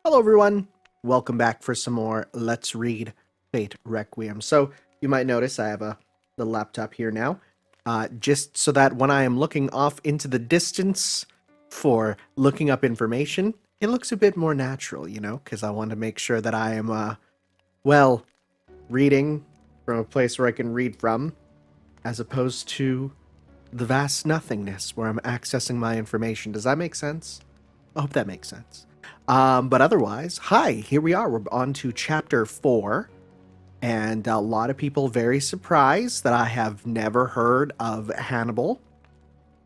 Hello everyone, welcome back for some more Let's Read Fate Requiem. So you might notice I have the laptop here now, just so that when I am looking off into the distance for looking up information, it looks a bit more natural, you know, because I want to make sure that I am, reading from a place where I can read from, as opposed to the vast nothingness where I'm accessing my information. Does that make sense? I hope that makes sense. But otherwise, hi, here we are. We're on to chapter 4. And a lot of people very surprised that I have never heard of Hannibal.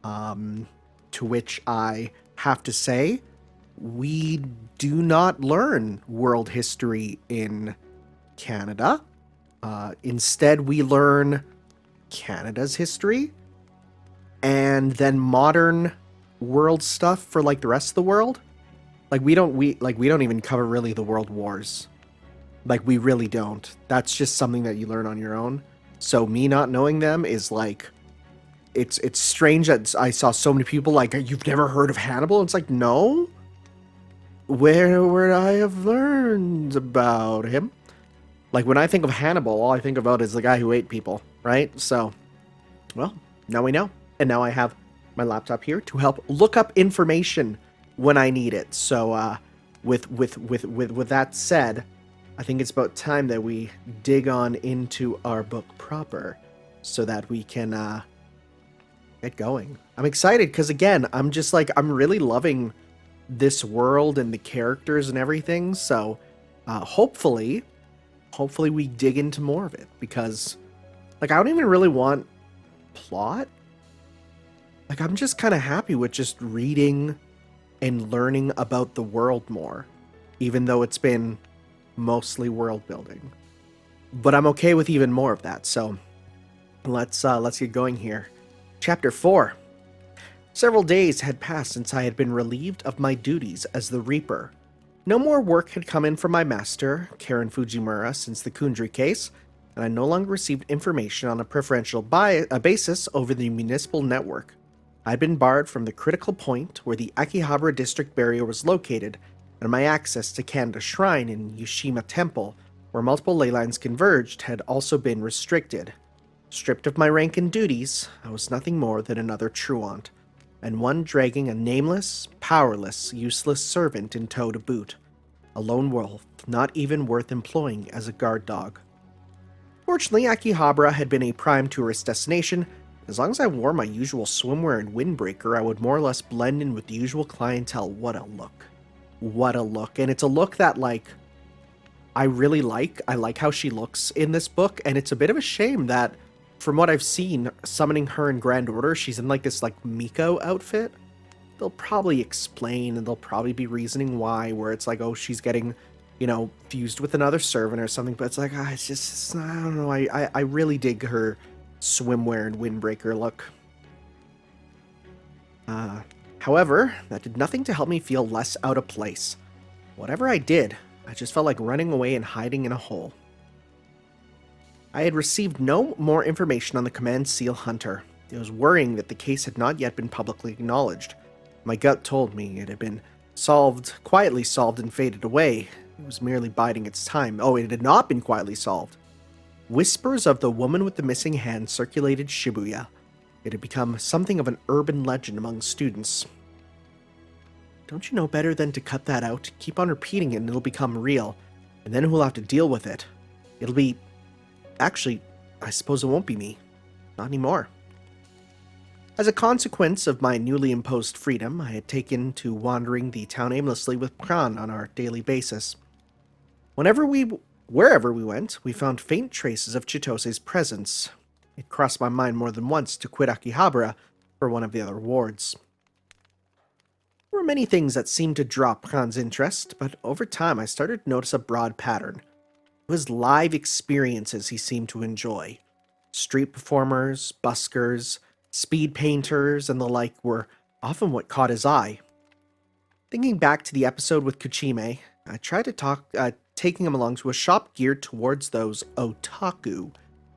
To which I have to say, we do not learn world history in Canada. Instead, we learn Canada's history and then modern world stuff for like the rest of the world. Like we don't even cover really the world wars. Like we really don't. That's just something that you learn on your own. So me not knowing them is like it's strange that I saw so many people like, you've never heard of Hannibal? It's like, no. Where would I have learned about him? Like when I think of Hannibal, all I think about is the guy who ate people, right? So, well, now we know. And now I have my laptop here to help look up information when I need it. So, with that said, I think it's about time that we dig on into our book proper, so that we can get going. I'm excited because again, I'm really loving this world and the characters and everything. So, hopefully we dig into more of it, because like I don't even really want plot. Like I'm just kind of happy with just reading and learning about the world more, even though it's been mostly world building. But I'm okay with even more of that. So let's get going here. Chapter 4. Several days had passed since I had been relieved of my duties as the Reaper. No more work had come in from my master, Karen Fujimura, since the Kundry case, and I no longer received information on a preferential basis over the municipal network. I had been barred from the critical point where the Akihabara district barrier was located, and my access to Canada's shrine in Yushima Temple, where multiple ley lines converged, had also been restricted. Stripped of my rank and duties, I was nothing more than another truant, and one dragging a nameless, powerless, useless servant in tow to boot. A lone wolf, not even worth employing as a guard dog. Fortunately, Akihabara had been a prime tourist destination. As long as I wore my usual swimwear and windbreaker, I would more or less blend in with the usual clientele. What a look. What a look. And it's a look that, like, I really like. I like how she looks in this book, and it's a bit of a shame that, from what I've seen, summoning her in Grand Order, she's in, like, this, like, Miko outfit. They'll probably explain, and they'll probably be reasoning why, where it's like, oh, she's getting, you know, fused with another servant or something, but it's like, it's I don't know, I really dig her swimwear and windbreaker look. However, that did nothing to help me feel less out of place. Whatever I did, I just felt like running away and hiding in a hole. I had received no more information on the Command Seal Hunter. It was worrying that the case had not yet been publicly acknowledged. My gut told me it had been quietly solved and faded away. It was merely biding its time. Oh, it had not been quietly solved. Whispers of the woman with the missing hand circulated Shibuya. It had become something of an urban legend among students. Don't you know better than to cut that out? Keep on repeating it and it'll become real. And then who'll have to deal with it? It'll be... Actually, I suppose it won't be me. Not anymore. As a consequence of my newly imposed freedom, I had taken to wandering the town aimlessly with Pran on our daily basis. Wherever we went, we found faint traces of Chitose's presence. It crossed my mind more than once to quit Akihabara for one of the other wards. There were many things that seemed to draw Pran's interest, but over time I started to notice a broad pattern. It was live experiences he seemed to enjoy. Street performers, buskers, speed painters, and the like were often what caught his eye. Thinking back to the episode with Kuchime, I tried to taking him along to a shop geared towards those otaku.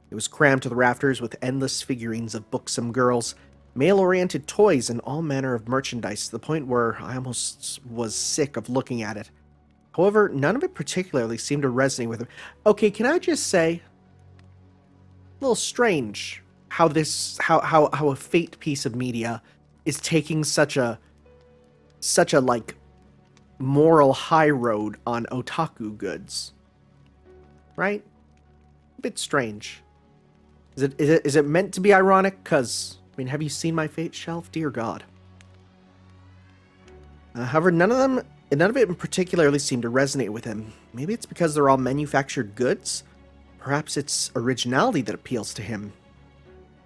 It was crammed to the rafters with endless figurines of buxom girls, male-oriented toys, and all manner of merchandise, to the point where I almost was sick of looking at it. However, none of it particularly seemed to resonate with him. Okay, can I just say, a little strange how a fate piece of media is taking such a like moral high road on otaku goods, right? A bit strange. Is it meant to be ironic? Cause I mean, have you seen my fate shelf? Dear God. However, none of it in particularly seemed to resonate with him. Maybe it's because they're all manufactured goods? Perhaps it's originality that appeals to him.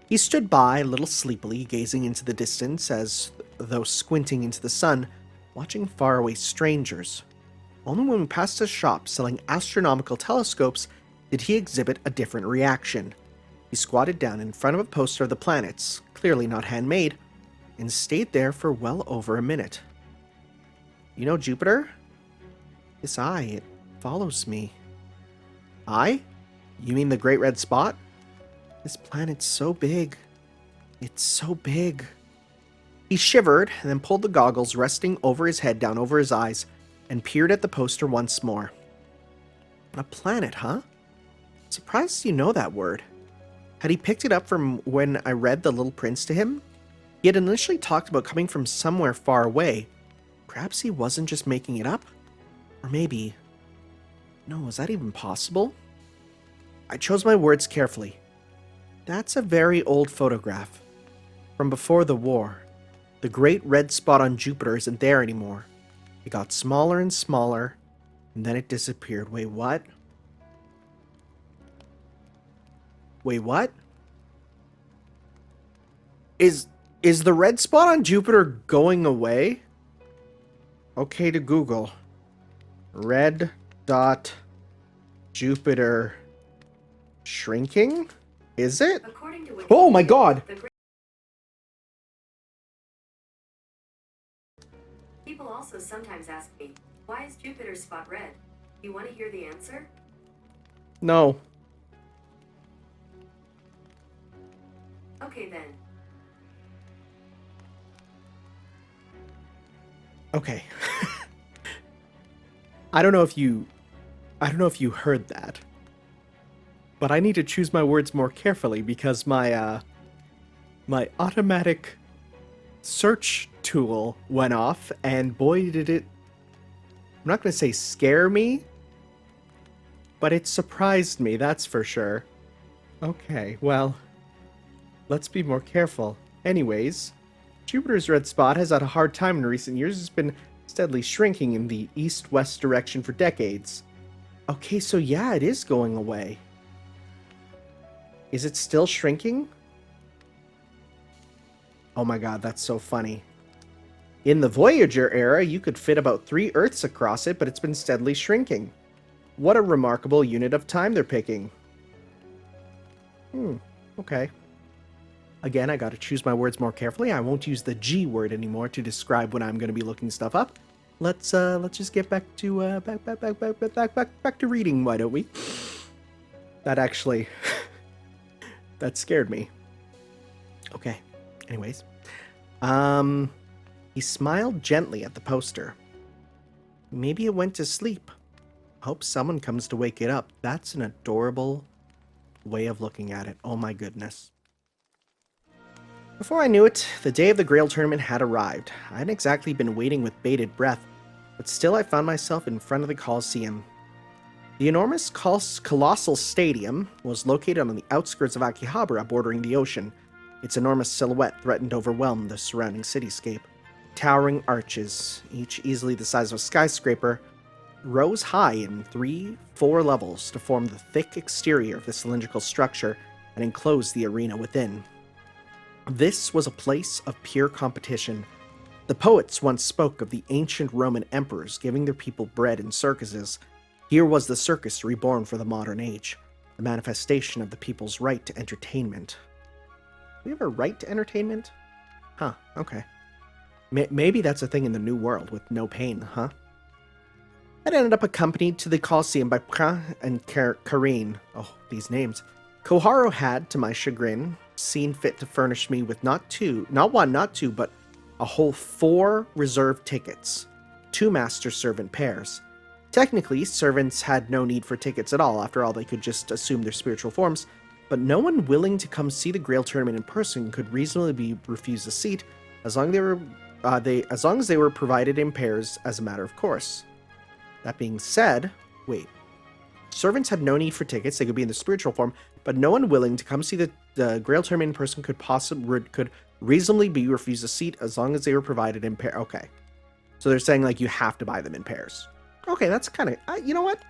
He stood by, a little sleepily, gazing into the distance as though squinting into the sun, watching faraway strangers. Only when we passed a shop selling astronomical telescopes did he exhibit a different reaction. He squatted down in front of a poster of the planets, clearly not handmade, and stayed there for well over a minute. You know Jupiter? This eye, it follows me. Eye? You mean the Great Red Spot? This planet's so big. It's so big. He shivered, and then pulled the goggles resting over his head down over his eyes, and peered at the poster once more. A planet, huh? Surprised you know that word. Had he picked it up from when I read The Little Prince to him? He had initially talked about coming from somewhere far away. Perhaps he wasn't just making it up? Or maybe... No, is that even possible? I chose my words carefully. That's a very old photograph. From before the war. The great red spot on Jupiter isn't there anymore. It got smaller and smaller, and then it disappeared. Wait, what? Wait, what? Is the red spot on Jupiter going away? Okay to Google. Red dot Jupiter shrinking? Is it? Oh my god! People also sometimes ask me, why is Jupiter's spot red? You want to hear the answer? No. Okay then. Okay. I don't know if you heard that. But I need to choose my words more carefully because my automatic search tool went off, and boy did it, I'm not going to say scare me, but it surprised me, that's for sure. Okay, well, let's be more careful. Anyways, Jupiter's red spot has had a hard time in recent years. It's been steadily shrinking in the east-west direction for decades. Okay, so yeah, it is going away. Is it still shrinking? Oh my god, that's so funny. In the Voyager era, you could fit about 3 Earths across it, but it's been steadily shrinking. What a remarkable unit of time they're picking. Okay. Again, I gotta choose my words more carefully. I won't use the G word anymore to describe when I'm gonna be looking stuff up. Let's just get back to back to reading, why don't we? That actually that scared me. Okay. Anyways. He smiled gently at the poster. Maybe it went to sleep. Hope someone comes to wake it up. That's an adorable way of looking at it. Oh my goodness. Before I knew it, the day of the Grail tournament had arrived. I hadn't exactly been waiting with bated breath, but still I found myself in front of the Colosseum. The enormous colossal stadium was located on the outskirts of Akihabara, bordering the ocean. Its enormous silhouette threatened to overwhelm the surrounding cityscape. Towering arches, each easily the size of a skyscraper, rose high in 3-4 levels to form the thick exterior of the cylindrical structure and enclose the arena within. This was a place of pure competition. The poets once spoke of the ancient Roman emperors giving their people bread in circuses. Here was the circus reborn for the modern age, the manifestation of the people's right to entertainment. Do we have a right to entertainment? Huh, okay. Maybe that's a thing in the New World with no pain, huh? I'd ended up accompanied to the Colosseum by Prin and Karine. Oh, these names. Koharu had, to my chagrin, seen fit to furnish me with not one, not two, but a whole 4 reserved tickets, 2 master-servant pairs, Technically, servants had no need for tickets at all. After all, they could just assume their spiritual forms. But no one willing to come see the Grail tournament in person could reasonably be refused a seat, as long as they were provided in pairs as a matter of course. That being said, wait. Servants had no need for tickets. They could be in the spiritual form, but no one willing to come see the Grail tournament in person could reasonably be refused a seat as long as they were provided in pair. Okay. So they're saying, like, you have to buy them in pairs. Okay, that's kind of... you know what?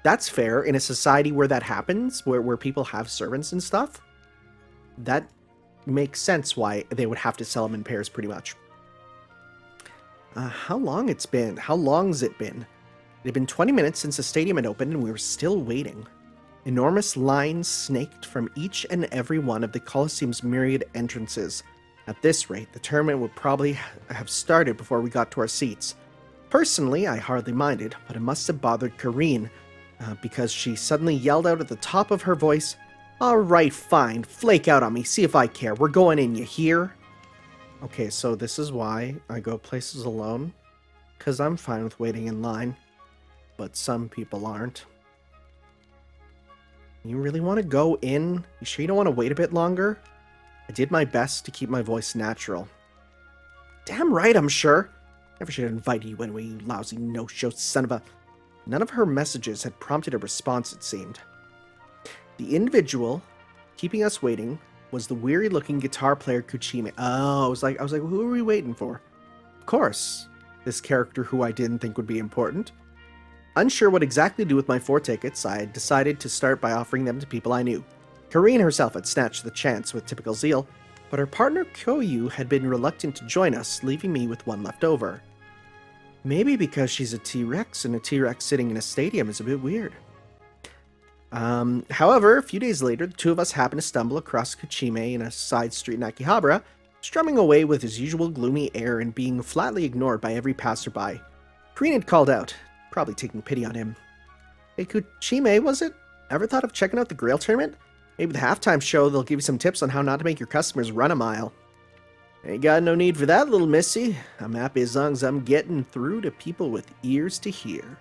That's fair. In a society where that happens, where people have servants and stuff, that makes sense why they would have to sell them in pairs pretty much. How long it's been? How long's it been? It had been 20 minutes since the stadium had opened, and we were still waiting. Enormous lines snaked from each and every one of the Colosseum's myriad entrances. At this rate, the tournament would probably have started before we got to our seats. Personally, I hardly minded, but it must have bothered Kareen, because she suddenly yelled out at the top of her voice, "All right, fine, flake out on me, see if I care. We're going in, you hear?" Okay, so this is why I go places alone, because I'm fine with waiting in line, but some people aren't. You really want to go in? You sure you don't want to wait a bit longer? I did my best to keep my voice natural. Damn right, I'm sure. Never should have invited you anyway, you lousy no-show son of a... None of her messages had prompted a response, it seemed. The individual keeping us waiting was the weary-looking guitar player Kuchime. Oh, I was like, who are we waiting for? Of course, this character who I didn't think would be important. Unsure what exactly to do with my 4 tickets, I had decided to start by offering them to people I knew. Kareen herself had snatched the chance with typical zeal, but her partner Kyoyu had been reluctant to join us, leaving me with one left over. Maybe because she's a T-Rex, and a T-Rex sitting in a stadium is a bit weird. However, a few days later, the two of us happened to stumble across Kuchime in a side street in Akihabara, strumming away with his usual gloomy air and being flatly ignored by every passerby. Kareen had called out, probably taking pity on him. Hey, Kuchime, was it? Ever thought of checking out the Grail tournament? Maybe the halftime show, they'll give you some tips on how not to make your customers run a mile. Ain't got no need for that, little missy. I'm happy as long as I'm getting through to people with ears to hear.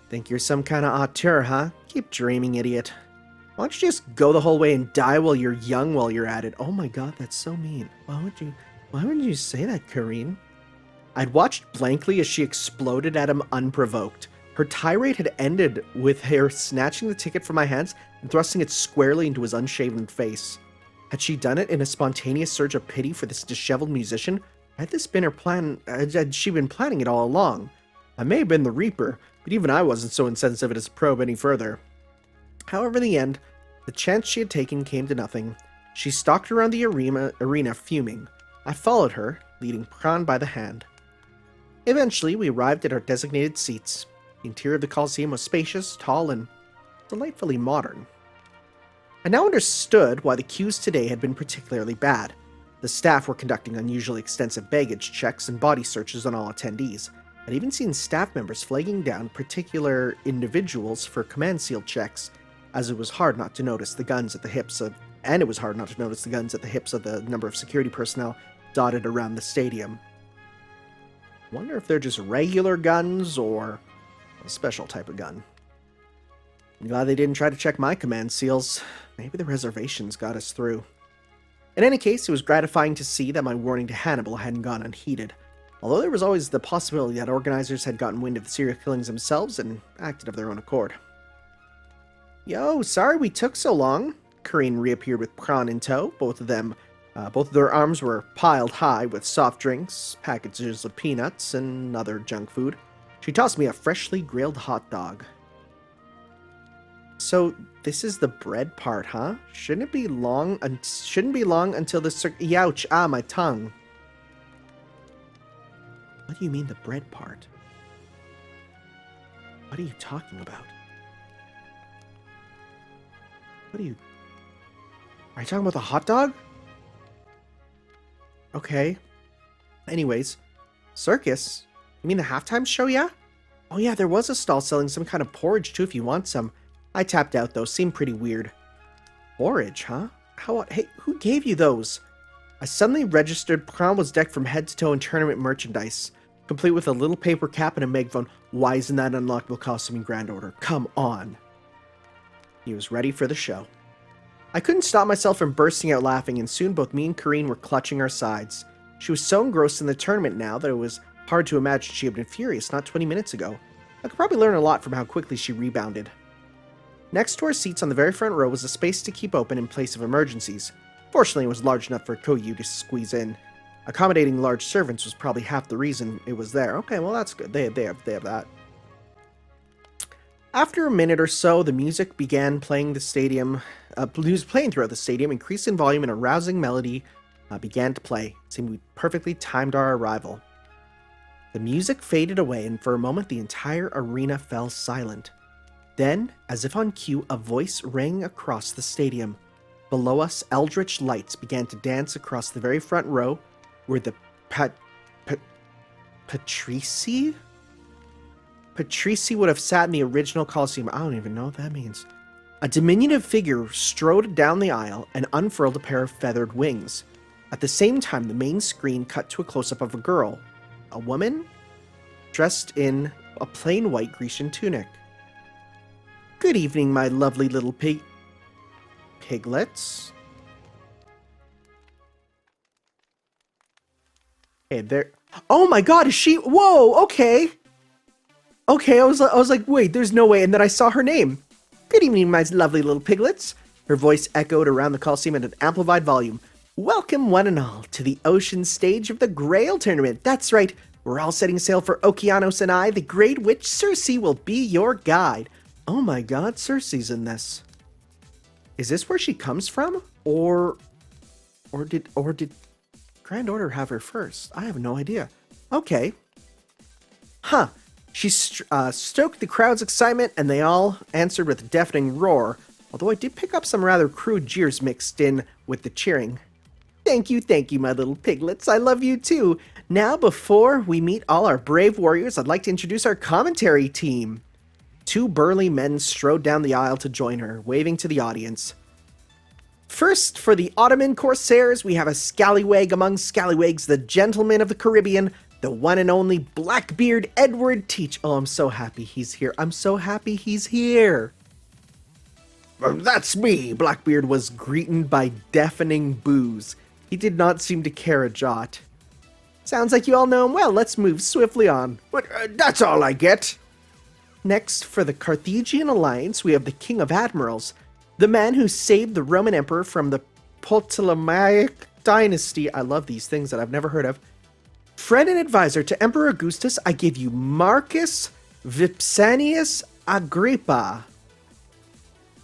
Think you're some kind of auteur, huh? Keep dreaming, idiot. Why don't you just go the whole way and die while you're young while you're at it? Oh my god, that's so mean. Why would you say that, Kareen? I'd watched blankly as she exploded at him unprovoked. Her tirade had ended with her snatching the ticket from my hands and thrusting it squarely into his unshaven face. Had she done it in a spontaneous surge of pity for this disheveled musician? Had this been her plan? Had she been planning it all along? I may have been the Reaper, but even I wasn't so insensitive as to probe any further. However, in the end, the chance she had taken came to nothing. She stalked around the arena fuming. I followed her, leading Pran by the hand. Eventually, we arrived at our designated seats. The interior of the Colosseum was spacious, tall, and delightfully modern. I now understood why the queues today had been particularly bad. The staff were conducting unusually extensive baggage checks and body searches on all attendees. I'd even seen staff members flagging down particular individuals for command seal checks, as it was hard not to notice the guns at the hips of the number of security personnel dotted around the stadium. Wonder if they're just regular guns or a special type of gun. I'm glad they didn't try to check my command seals. Maybe the reservations got us through. In any case, it was gratifying to see that my warning to Hannibal hadn't gone unheeded, although there was always the possibility that organizers had gotten wind of the serial killings themselves and acted of their own accord. Yo, sorry we took so long. Kareen reappeared with Pran in tow. Both of their arms were piled high with soft drinks, packages of peanuts, and other junk food. She tossed me a freshly grilled hot dog. So, this is the bread part, huh? Shouldn't be long until the Youch! Ah, my tongue. What do you mean the bread part? What are you talking about? Are you talking about the hot dog? Okay. Anyways, circus? You mean the halftime show, yeah? Oh yeah, there was a stall selling some kind of porridge too if you want some. I tapped out though, seemed pretty weird. Porridge, huh? Hey, who gave you those? I suddenly registered Pran was decked from head to toe in tournament merchandise. complete with a little paper cap and a megaphone. Why isn't that unlockable costume in Grand Order? Come on. He was ready for the show. I couldn't stop myself from bursting out laughing, and soon both me and Kareen were clutching our sides. She was so engrossed in the tournament now that it was hard to imagine she had been furious not 20 minutes ago. I could probably learn a lot from how quickly she rebounded. Next to our seats on the very front row was a space to keep open in place of emergencies. Fortunately, it was large enough for Koyu to squeeze in. Accommodating large servants was probably half the reason it was there. Okay, well that's good. They have that. After a minute or so, the music began playing the stadium. Music playing throughout the stadium increased in volume, and a rousing melody began to play. It seemed we perfectly timed our arrival. The music faded away, and for a moment the entire arena fell silent. Then, as if on cue, a voice rang across the stadium. Below us, eldritch lights began to dance across the very front row, where the Patrici? Patrici would have sat in the original Colosseum. I don't even know what that means. A diminutive figure strode down the aisle and unfurled a pair of feathered wings. At the same time, the main screen cut to a close-up of a girl. A woman? Dressed in a plain white Grecian tunic. Good evening, my lovely little piglets. Hey, there. Oh my god, is she? Whoa, okay. Okay, I was like, wait, there's no way. And then I saw her name. Good evening, my lovely little piglets. Her voice echoed around the Colosseum at an amplified volume. Welcome, one and all, to the ocean stage of the Grail Tournament. That's right, we're all setting sail for Okeanos, and I, the Great Witch Circe, will be your guide. Oh my god, Circe's in this. Is this where she comes from? Or did Grand Order have her first? I have no idea. Okay. Huh. She stoked the crowd's excitement, and they all answered with a deafening roar, although I did pick up some rather crude jeers mixed in with the cheering. Thank you, my little piglets. I love you too. Now, before we meet all our brave warriors, I'd like to introduce our commentary team. Two burly men strode down the aisle to join her, waving to the audience. First, for the Ottoman Corsairs, we have a scallywag among scallywags, the gentleman of the Caribbean, the one and only Blackbeard Edward Teach. Oh, I'm so happy he's here. I'm so happy he's here. That's me. Blackbeard was greeted by deafening boos. He did not seem to care a jot. Sounds like you all know him well. Let's move swiftly on. But that's all I get. Next, for the Carthaginian Alliance, we have the King of Admirals, the man who saved the Roman Emperor from the Ptolemaic dynasty. I love these things that I've never heard of. Friend and advisor to Emperor Augustus, I give you Marcus Vipsanius Agrippa.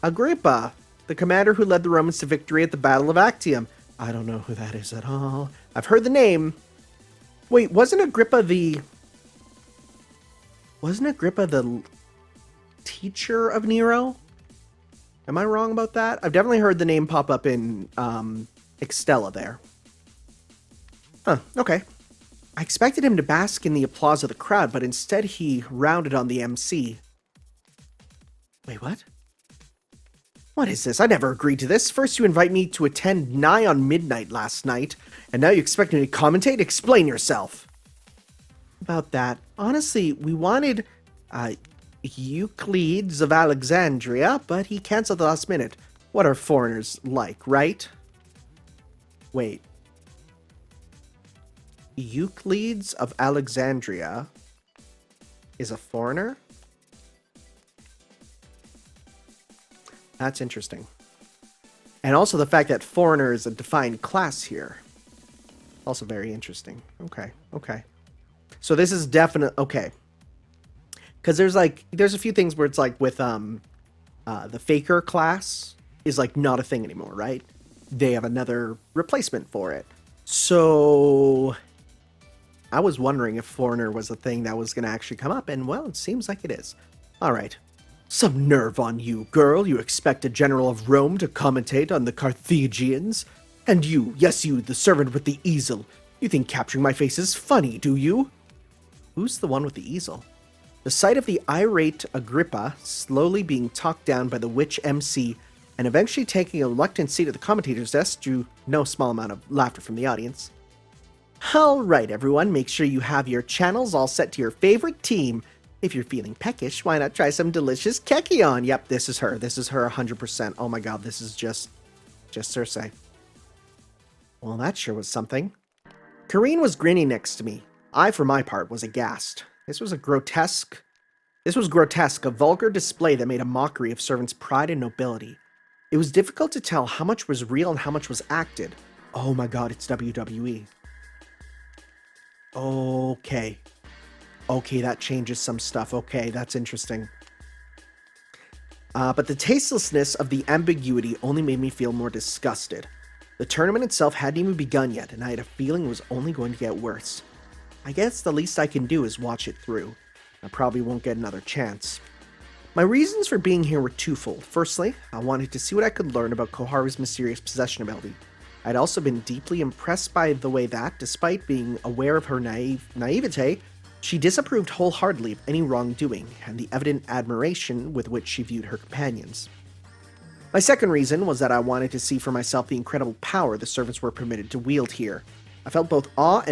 Agrippa, the commander who led the Romans to victory at the Battle of Actium. I don't know who that is at all. I've heard the name. Wait, wasn't Agrippa the teacher of Nero? Am I wrong about that? I've definitely heard the name pop up in Extella there. Huh, okay. I expected him to bask in the applause of the crowd, but instead he rounded on the MC. Wait, what? What is this? I never agreed to this. First you invite me to attend nigh on midnight last night, and now you expect me to commentate? Explain yourself. About that, honestly, we wanted Euclides of Alexandria, but he canceled the last minute. What are foreigners like, right? Wait. Euclides of Alexandria is a foreigner? That's interesting. And also the fact that foreigner is a defined class here. Also very interesting. Okay. So this is definite. Okay. Because there's a few things where it's like with the faker class is like not a thing anymore, right? They have another replacement for it. So I was wondering if foreigner was a thing that was going to actually come up, and well, it seems like it is. All right. Some nerve on you, girl. You expect a general of Rome to commentate on the Carthaginians? And you, yes you, the servant with the easel. You think capturing my face is funny, do you? Who's the one with the easel? The sight of the irate Agrippa slowly being talked down by the witch MC and eventually taking a reluctant seat at the commentator's desk drew no small amount of laughter from the audience. Alright everyone, make sure you have your channels all set to your favorite team. If you're feeling peckish, why not try some delicious Kekion? Yep, this is her. This is her 100%. Oh my god, this is just Circe. Well, that sure was something. Kareen was grinning next to me. I, for my part, was aghast. This was grotesque, a vulgar display that made a mockery of servants' pride and nobility. It was difficult to tell how much was real and how much was acted. Oh my god, it's WWE. Okay. Okay, that changes some stuff. Okay, that's interesting. But the tastelessness of the ambiguity only made me feel more disgusted. The tournament itself hadn't even begun yet, and I had a feeling it was only going to get worse. I guess the least I can do is watch it through. I probably won't get another chance. My reasons for being here were twofold. Firstly, I wanted to see what I could learn about Koharu's mysterious possession ability. I'd also been deeply impressed by the way that, despite being aware of her naivete, she disapproved wholeheartedly of any wrongdoing, and the evident admiration with which she viewed her companions. My second reason was that I wanted to see for myself the incredible power the servants were permitted to wield here. I felt both awe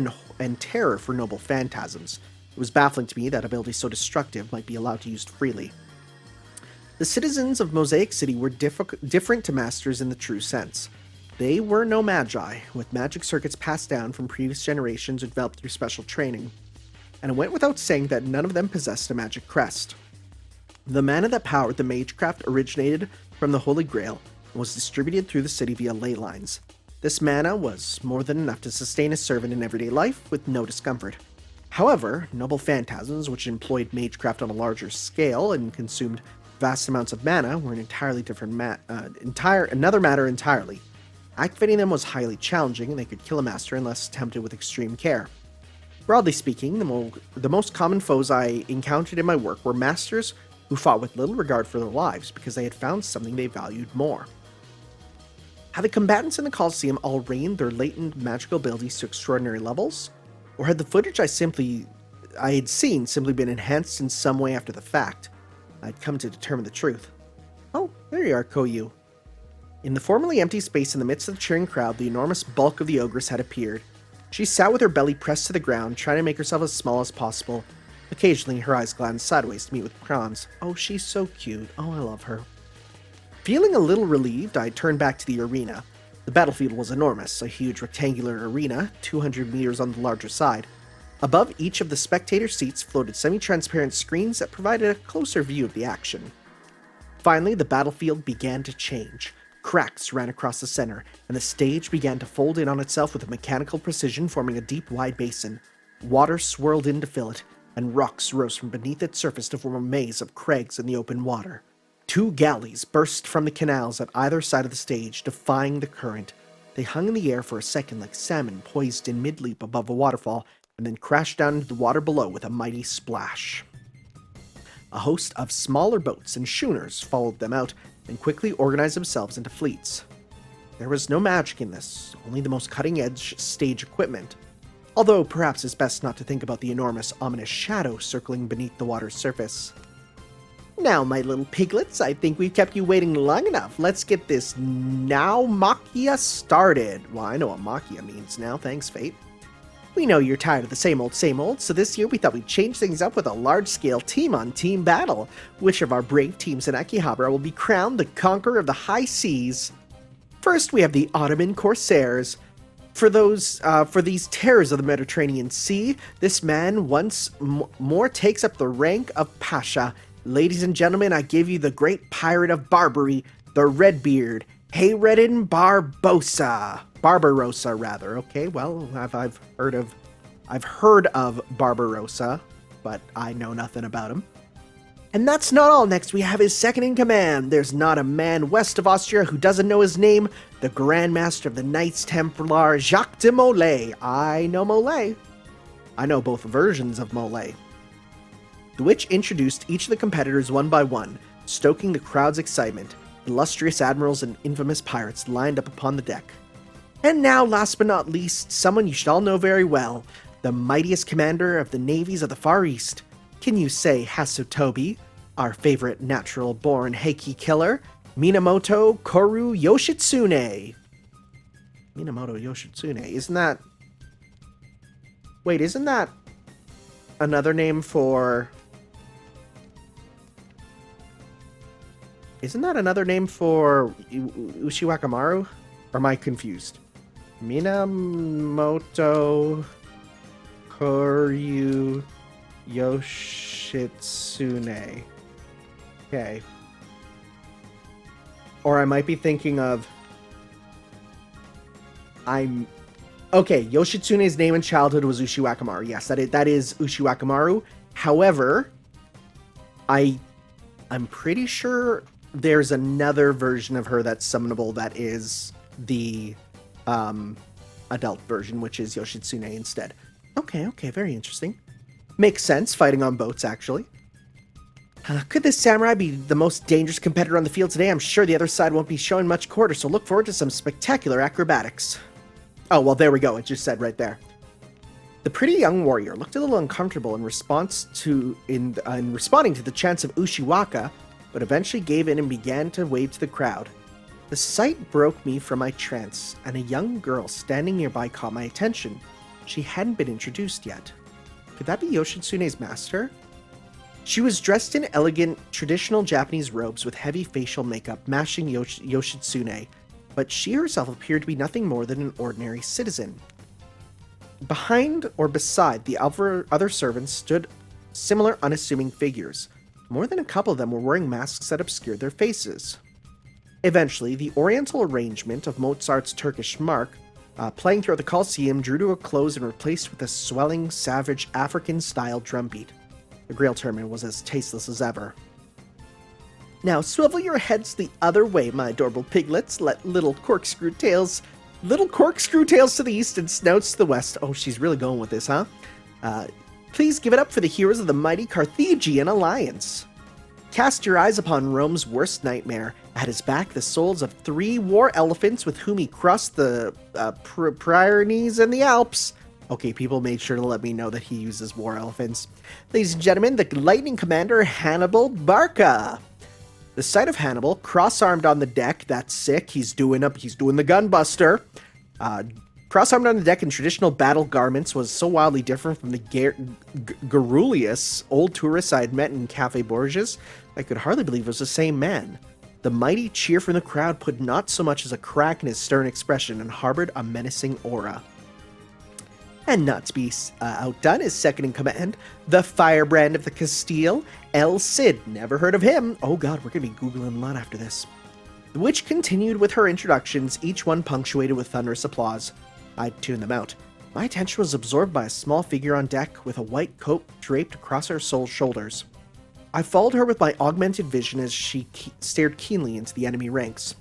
and terror for noble phantasms. It was baffling to me that abilities so destructive might be allowed to use freely. The citizens of Mosaic City were different to masters in the true sense. They were no magi, with magic circuits passed down from previous generations or developed through special training. And it went without saying that none of them possessed a magic crest. The mana that powered the magecraft originated from the Holy Grail and was distributed through the city via ley lines. This mana was more than enough to sustain a servant in everyday life with no discomfort. However, noble phantasms, which employed magecraft on a larger scale and consumed vast amounts of mana, were an entirely different another matter entirely. Activating them was highly challenging, and they could kill a master unless attempted with extreme care. Broadly speaking, the most common foes I encountered in my work were masters who fought with little regard for their lives because they had found something they valued more. Had the combatants in the Colosseum all reined their latent magical abilities to extraordinary levels? Or had the footage I had seen simply been enhanced in some way after the fact? I'd come to determine the truth. Oh, there you are, Koyu. In the formerly empty space in the midst of the cheering crowd, the enormous bulk of the ogress had appeared. She sat with her belly pressed to the ground, trying to make herself as small as possible. Occasionally, her eyes glanced sideways to meet with prawns. Oh, she's so cute. Oh, I love her. Feeling a little relieved, I turned back to the arena. The battlefield was enormous, a huge rectangular arena, 200 meters on the larger side. Above each of the spectator seats floated semi-transparent screens that provided a closer view of the action. Finally, the battlefield began to change. Cracks ran across the center, and the stage began to fold in on itself with a mechanical precision, forming a deep, wide basin. Water swirled in to fill it, and rocks rose from beneath its surface to form a maze of crags in the open water. 2 galleys burst from the canals at either side of the stage, defying the current. They hung in the air for a second like salmon poised in mid-leap above a waterfall, and then crashed down into the water below with a mighty splash. A host of smaller boats and schooners followed them out and quickly organized themselves into fleets. There was no magic in this, only the most cutting-edge stage equipment, although perhaps it's best not to think about the enormous, ominous shadow circling beneath the water's surface. Now, my little piglets, I think we've kept you waiting long enough. Let's get this Naumachia started. Well, I know what Machia means now, thanks, Fate. We know you're tired of the same old, so this year we thought we'd change things up with a large-scale team-on-team battle. Which of our brave teams in Akihabara will be crowned the conqueror of the high seas? First, we have the Ottoman Corsairs. For these terrors of the Mediterranean Sea, this man once more takes up the rank of Pasha. Ladies and gentlemen, I give you the great pirate of Barbary, the Redbeard, Hayreddin Barbarossa, rather. Okay, well, I've heard of Barbarossa, but I know nothing about him. And that's not all. Next, we have his second in command. There's not a man west of Austria who doesn't know his name, the Grand Master of the Knights Templar, Jacques de Molay. I know Molay. I know both versions of Molay. The witch introduced each of the competitors one by one, stoking the crowd's excitement. Illustrious admirals and infamous pirates lined up upon the deck. And now, last but not least, someone you should all know very well, the mightiest commander of the navies of the Far East. Can you say Hasutobi, our favorite natural-born Heiki killer, Minamoto Koru Yoshitsune? Minamoto Yoshitsune, isn't that Wait, isn't that another name for... Isn't that another name for Ushiwakamaru? Or am I confused? Minamoto Koryu Yoshitsune. Okay. Or I might be thinking of... Okay, Yoshitsune's name in childhood was Ushiwakamaru. Yes, that is Ushiwakamaru. However, I'm pretty sure there's another version of her that's summonable that is the adult version, which is Yoshitsune instead. Okay, very interesting. Makes sense, fighting on boats, actually. Could this samurai be the most dangerous competitor on the field today? I'm sure the other side won't be showing much quarter, so look forward to some spectacular acrobatics. Oh, well, there we go. It just said right there. The pretty young warrior looked a little uncomfortable in responding to the chants of Ushiwaka, but eventually gave in and began to wave to the crowd. The sight broke me from my trance, and a young girl standing nearby caught my attention. She hadn't been introduced yet. Could that be Yoshitsune's master? She was dressed in elegant, traditional Japanese robes with heavy facial makeup matching Yoshitsune, but she herself appeared to be nothing more than an ordinary citizen. Behind or beside the other servants stood similar unassuming figures. More than a couple of them were wearing masks that obscured their faces. Eventually, the oriental arrangement of Mozart's Turkish mark, playing throughout the Colosseum, drew to a close and replaced with a swelling, savage, African-style drumbeat. The Grail tournament was as tasteless as ever. Now swivel your heads the other way, my adorable piglets. Let little corkscrew tails to the east and snouts to the west. Oh, she's really going with this, huh? Please give it up for the heroes of the mighty Carthaginian Alliance. Cast your eyes upon Rome's worst nightmare. At his back, the souls of 3 war elephants with whom he crossed the Pyrenees and the Alps. Okay, people made sure to let me know that he uses war elephants. Ladies and gentlemen, the lightning commander Hannibal Barca. The sight of Hannibal, cross-armed on the deck, that's sick. He's doing the gunbuster. Cross-armed on the deck in traditional battle garments was so wildly different from the garrulous old tourists I had met in Cafe Borges, I could hardly believe it was the same man. The mighty cheer from the crowd put not so much as a crack in his stern expression and harbored a menacing aura. And not to be outdone, his second in command, the firebrand of the Castile, El Cid. Never heard of him. Oh god, we're going to be Googling a lot after this. The witch continued with her introductions, each one punctuated with thunderous applause. I tuned them out. My attention was absorbed by a small figure on deck with a white coat draped across her shoulders. I followed her with my augmented vision as she stared keenly into the enemy ranks.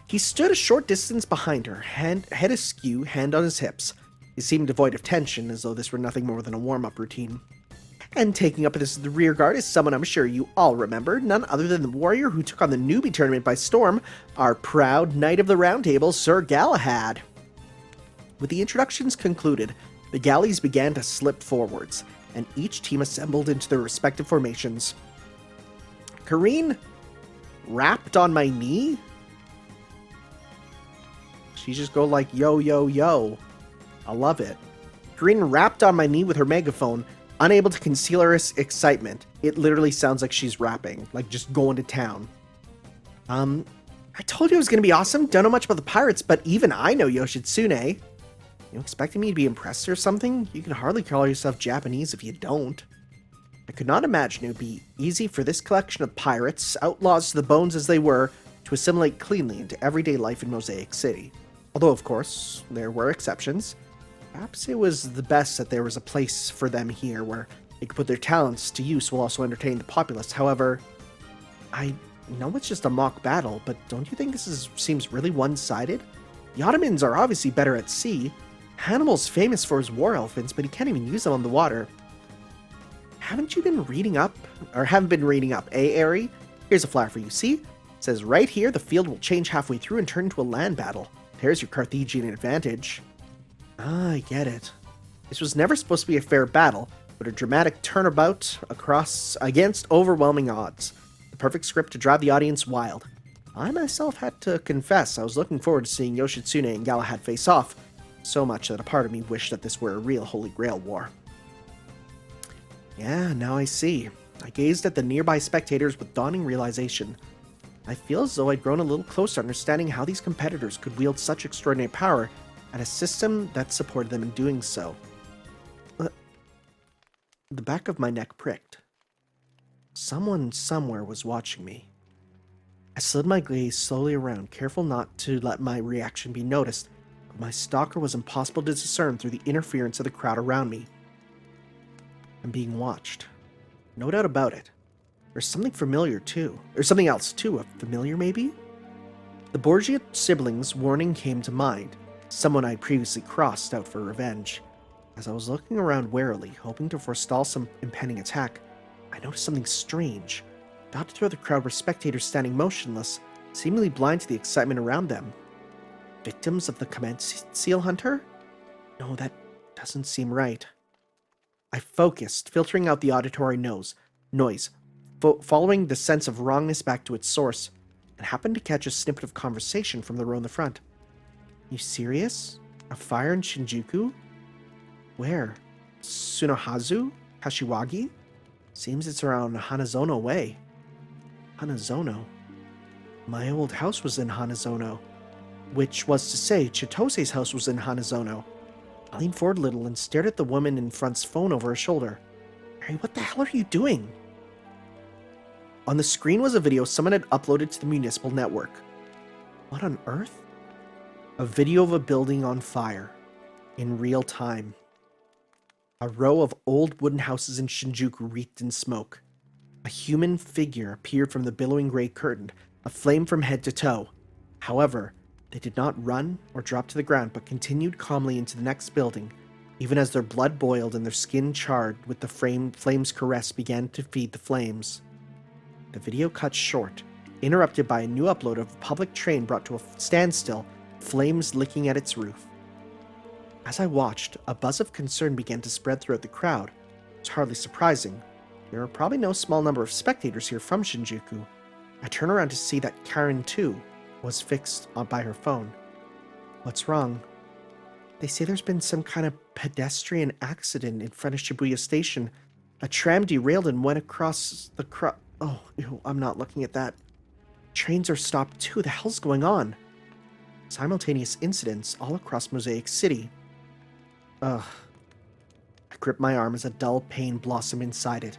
He stood a short distance behind her, head askew, hand on his hips. He seemed devoid of tension, as though this were nothing more than a warm-up routine. And taking up the rear guard is someone I'm sure you all remember, none other than the warrior who took on the newbie tournament by storm, our proud Knight of the Round Table, Sir Galahad. With the introductions concluded, the galleys began to slip forwards, and each team assembled into their respective formations. Kareen rapped on my knee? She just go like, yo, yo, yo. I love it. Kareen rapped on my knee with her megaphone, unable to conceal her excitement. It literally sounds like she's rapping, like just going to town. I told you it was going to be awesome. Don't know much about the pirates, but even I know Yoshitsune. You expecting me to be impressed or something? You can hardly call yourself Japanese if you don't. I could not imagine it would be easy for this collection of pirates, outlaws to the bones as they were, to assimilate cleanly into everyday life in Mosaic City. Although, of course, there were exceptions. Perhaps it was the best that there was a place for them here where they could put their talents to use while also entertaining the populace. However, I know it's just a mock battle, but don't you think this seems really one-sided? The Ottomans are obviously better at sea. Hannibal's famous for his war elephants, but he can't even use them on the water. Haven't been reading up, eh, Erice? Here's a flyer for you, see? It says right here, the field will change halfway through and turn into a land battle. There's your Carthaginian advantage. Ah, I get it. This was never supposed to be a fair battle, but a dramatic turnabout against overwhelming odds. The perfect script to drive the audience wild. I myself had to confess I was looking forward to seeing Yoshitsune and Galahad face off. So much that a part of me wished that this were a real Holy Grail war. Yeah, now I see. I gazed at the nearby spectators with dawning realization. I feel as though I'd grown a little closer understanding how these competitors could wield such extraordinary power and a system that supported them in doing so. The back of my neck pricked. Someone somewhere was watching me. I slid my gaze slowly around, careful not to let my reaction be noticed, but my stalker was impossible to discern through the interference of the crowd around me. I'm being watched. No doubt about it. There's something familiar too. There's something else too, a familiar maybe? The Borgia siblings' warning came to mind, someone I'd previously crossed out for revenge. As I was looking around warily, hoping to forestall some impending attack, I noticed something strange. Dotted through the crowd were spectators standing motionless, seemingly blind to the excitement around them. Victims of the command seal hunter? No, that doesn't seem right. I focused, filtering out the auditory noise, following the sense of wrongness back to its source, and happened to catch a snippet of conversation from the row in the front. You serious? A fire in Shinjuku? Where? Tsunohazu? Kashiwagi? Seems it's around Hanazono way. Hanazono? My old house was in Hanazono. Which was to say, Chitose's house was in Hanazono. I leaned forward a little and stared at the woman in front's phone over her shoulder. Mary, what the hell are you doing? On the screen was a video someone had uploaded to the municipal network. What on earth? A video of a building on fire. In real time. A row of old wooden houses in Shinjuku reeked in smoke. A human figure appeared from the billowing gray curtain, aflame from head to toe. However, they did not run or drop to the ground, but continued calmly into the next building, even as their blood boiled and their skin charred with the flame's caress began to feed the flames. The video cut short, interrupted by a new upload of a public train brought to a standstill, flames licking at its roof. As I watched, a buzz of concern began to spread throughout the crowd. It's hardly surprising. There are probably no small number of spectators here from Shinjuku. I turn around to see that Karen, too, was fixed by her phone. What's wrong? They say there's been some kind of pedestrian accident in front of Shibuya Station. A tram derailed and went across the Oh, ew, I'm not looking at that. Trains are stopped too. The hell's going on? Simultaneous incidents all across Mosaic City. Ugh. I gripped my arm as a dull pain blossomed inside it.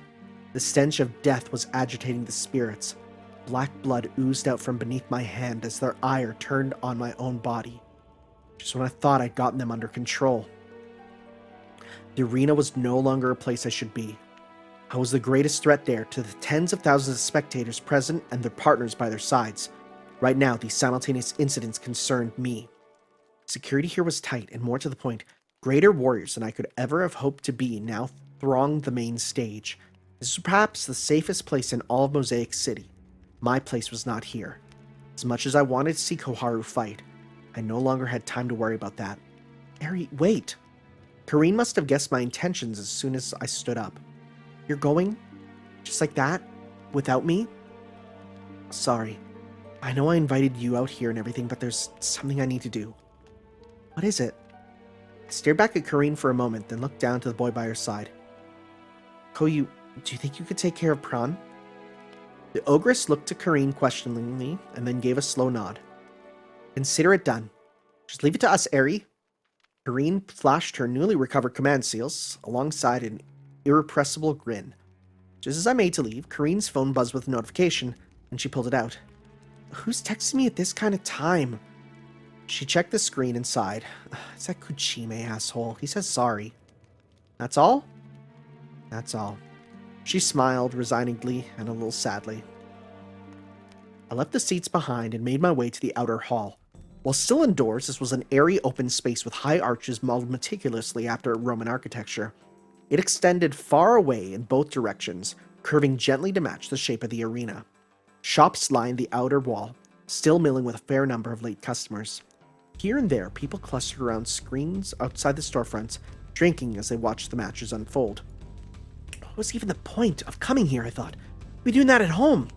The stench of death was agitating the spirits. Black blood oozed out from beneath my hand as their ire turned on my own body. Just when I thought I'd gotten them under control. The arena was no longer a place I should be. I was the greatest threat there to the tens of thousands of spectators present and their partners by their sides. Right now, these simultaneous incidents concerned me. Security here was tight, and more to the point, greater warriors than I could ever have hoped to be now thronged the main stage. This was perhaps the safest place in all of Mosaic City. My place was not here. As much as I wanted to see Koharu fight, I no longer had time to worry about that. Eri, wait! Kareen must have guessed my intentions as soon as I stood up. You're going? Just like that? Without me? Sorry. I know I invited you out here and everything, but there's something I need to do. What is it? I stared back at Kareen for a moment, then looked down to the boy by her side. Koyu, do you think you could take care of Pran? The ogress looked to Kareen questioningly, and then gave a slow nod. Consider it done. Just leave it to us, Eri. Kareen flashed her newly recovered command seals, alongside an irrepressible grin. Just as I made to leave, Kareen's phone buzzed with a notification, and she pulled it out. Who's texting me at this kind of time? She checked the screen and sighed. It's that Kuchime asshole. He says sorry. That's all? That's all. She smiled resignedly and a little sadly. I left the seats behind and made my way to the outer hall. While still indoors, this was an airy open space with high arches modeled meticulously after Roman architecture. It extended far away in both directions, curving gently to match the shape of the arena. Shops lined the outer wall, still milling with a fair number of late customers. Here and there, people clustered around screens outside the storefronts, drinking as they watched the matches unfold. What was even the point of coming here, I thought? We'd be doing that at home.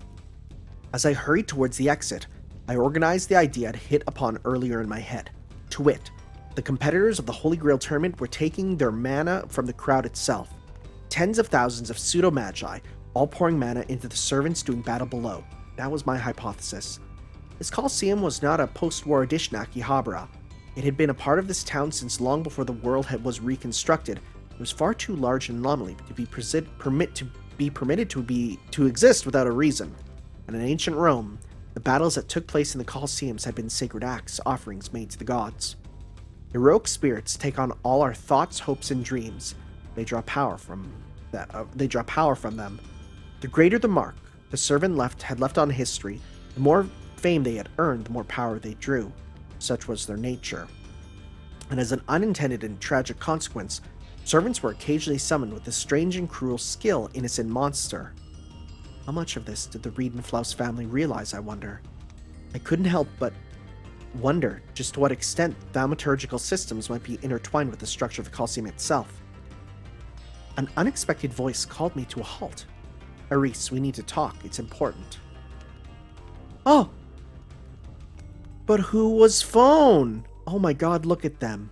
As I hurried towards the exit, I organized the idea I'd hit upon earlier in my head. To wit, The competitors of the Holy Grail tournament were taking their mana from the crowd itself. Tens of thousands of pseudo-magi, all pouring mana into the servants doing battle below. That was my hypothesis. This Colosseum was not a post-war addition to Akihabara. It had been a part of this town since long before the world was reconstructed. It was far too large an anomaly to be permitted to exist without a reason. And in ancient Rome, the battles that took place in the Colosseums had been sacred acts, offerings made to the gods. Heroic spirits take on all our thoughts, hopes, and dreams. They draw power from them. The greater the mark the servant had left on history, the more fame they had earned, the more power they drew. Such was their nature. And as an unintended and tragic consequence, servants were occasionally summoned with the strange and cruel skill innocent monster. How much of this did the Riedenflaus family realize, I wonder? I couldn't help but wonder just to what extent thaumaturgical systems might be intertwined with the structure of the Colosseum itself. An unexpected voice called me to a halt. Erice, we need to talk. It's important. Oh! But who was phone? Oh my god, look at them.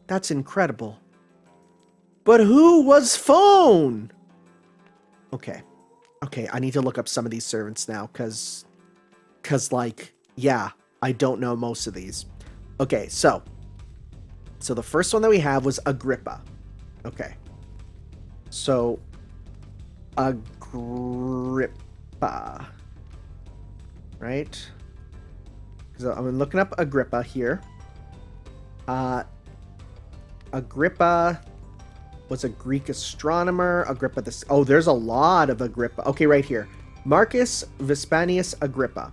That's incredible. But who was phone? Okay, I need to look up some of these servants now, cause like, yeah, I don't know most of these. Okay, so the first one that we have was Agrippa. Okay. So, Agrippa. Right? So I'm looking up Agrippa here. Agrippa was a Greek astronomer. Agrippa this. Oh, there's a lot of Agrippa. Okay, right here. Marcus Vespasianus Agrippa.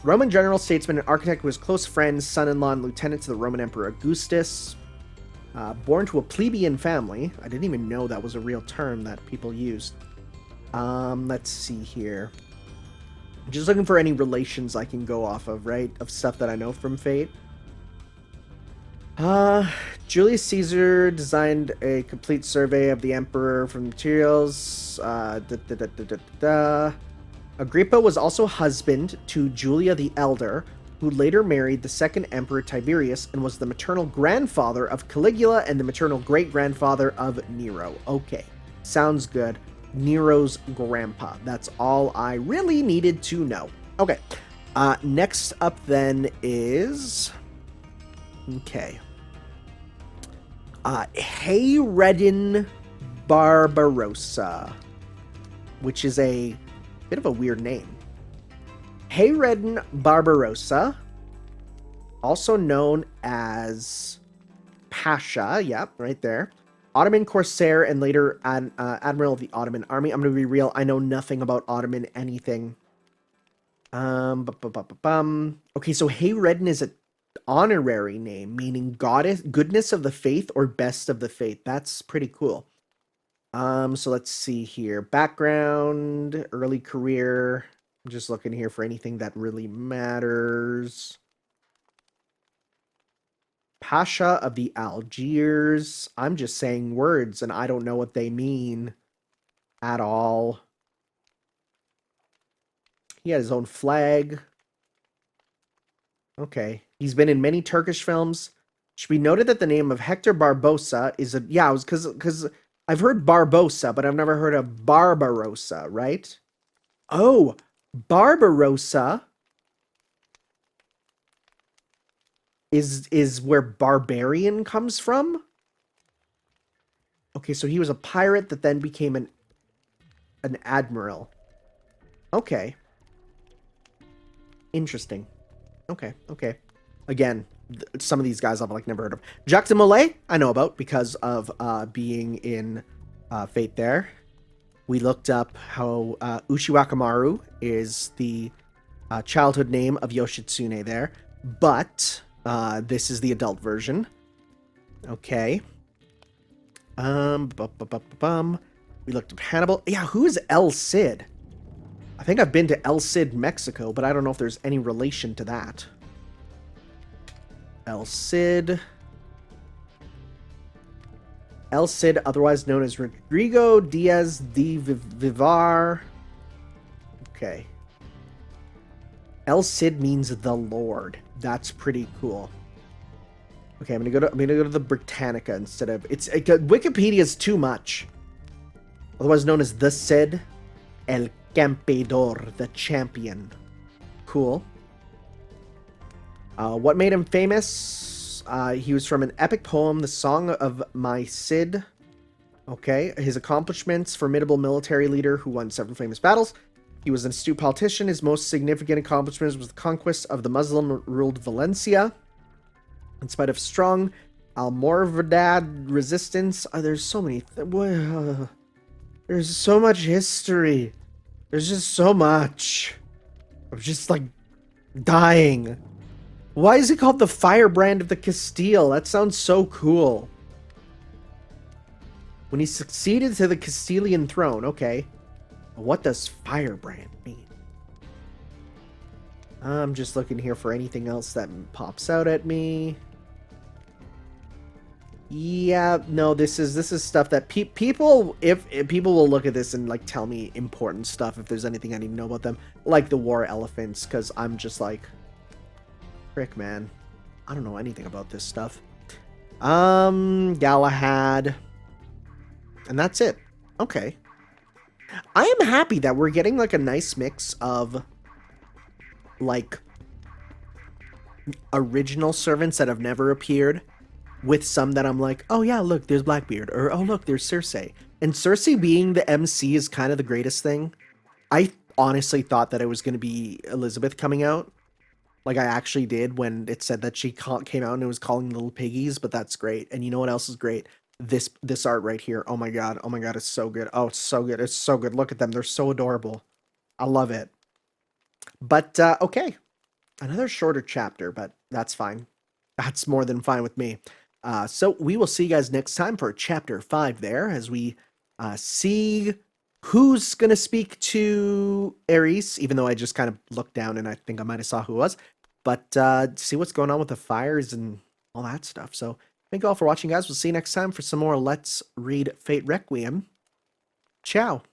Roman general, statesman, and architect, was close friend, son-in-law, and lieutenant to the Roman Emperor Augustus. Born to a plebeian family. I didn't even know that was a real term that people used. Let's see here. I'm just looking for any relations I can go off of, right? Of stuff that I know from Fate. Julius Caesar designed a complete survey of the emperor from materials. Agrippa was also husband to Julia the Elder, who later married the second emperor Tiberius and was the maternal grandfather of Caligula and the maternal great-grandfather of Nero. Okay, sounds good. Nero's grandpa. That's all I really needed to know. Okay, next up then is... Okay. Hayreddin Barbarossa, which is a bit of a weird name. Hayreddin Barbarossa, also known as Pasha, yep, right there. Ottoman Corsair and later Admiral of the Ottoman Army. I'm going to be real, I know nothing about Ottoman anything. Okay, so Hayreddin is an honorary name, meaning goodness of the faith or best of the faith. That's pretty cool. So let's see here. Background, early career. I'm just looking here for anything that really matters. Pasha of the Algiers. I'm just saying words and I don't know what they mean at all. He had his own flag. Okay. He's been in many Turkish films. Should be noted that the name of Hector Barbossa is a... Yeah, it was because I've heard Barbossa, but I've never heard of Barbarossa, right? Oh, Barbarossa is where barbarian comes from? Okay, so he was a pirate that then became an admiral. Okay. Interesting. Okay. Again, some of these guys I've never heard of. Jacques de Molay, I know about because of being in Fate there. We looked up how Ushiwakamaru is the childhood name of Yoshitsune there, but this is the adult version. Okay. We looked up Hannibal. Yeah, who is El Cid? I think I've been to El Cid, Mexico, but I don't know if there's any relation to that. El Cid, otherwise known as Rodrigo Diaz de Vivar. Okay. El Cid means the Lord. That's pretty cool. Okay, I'm gonna go to the Britannica instead of Wikipedia is too much. Otherwise known as the Cid, El Campeador, the champion. Cool. What made him famous? He was from an epic poem, The Song of My Cid. Okay, his accomplishments: formidable military leader who won 7 famous battles. He was an astute politician. His most significant accomplishments was the conquest of the Muslim-ruled Valencia. In spite of strong Almoravid resistance, there's so many. There's so much history. There's just so much. I'm just like dying. Why is he called the Firebrand of the Castile? That sounds so cool. When he succeeded to the Castilian throne, okay. What does Firebrand mean? I'm just looking here for anything else that pops out at me. Yeah, no, this is stuff that people, if people will look at this and like tell me important stuff if there's anything I need to know about them, like the war elephants, because I'm just like, frick, man, I don't know anything about this stuff. Galahad, and that's it. Okay, I am happy that we're getting like a nice mix of like original servants that have never appeared, with some that I'm like, oh yeah, look, there's Blackbeard, or oh look, there's Cersei. And Cersei being the MC is kind of the greatest thing. I honestly thought that it was going to be Elizabeth coming out. Like I actually did when it said that she came out and it was calling little piggies, but that's great. And you know what else is great? This art right here. Oh my god, it's so good. Oh, it's so good. It's so good. Look at them. They're so adorable. I love it. But okay. Another shorter chapter, but that's fine. That's more than fine with me. So we will see you guys next time for chapter 5 there, as we see who's going to speak to Erice, even though I just kind of looked down and I think I might have saw who it was, but see what's going on with the fires and all that stuff. So thank you all for watching, guys. We'll see you next time for some more Let's Read Fate Requiem. Ciao.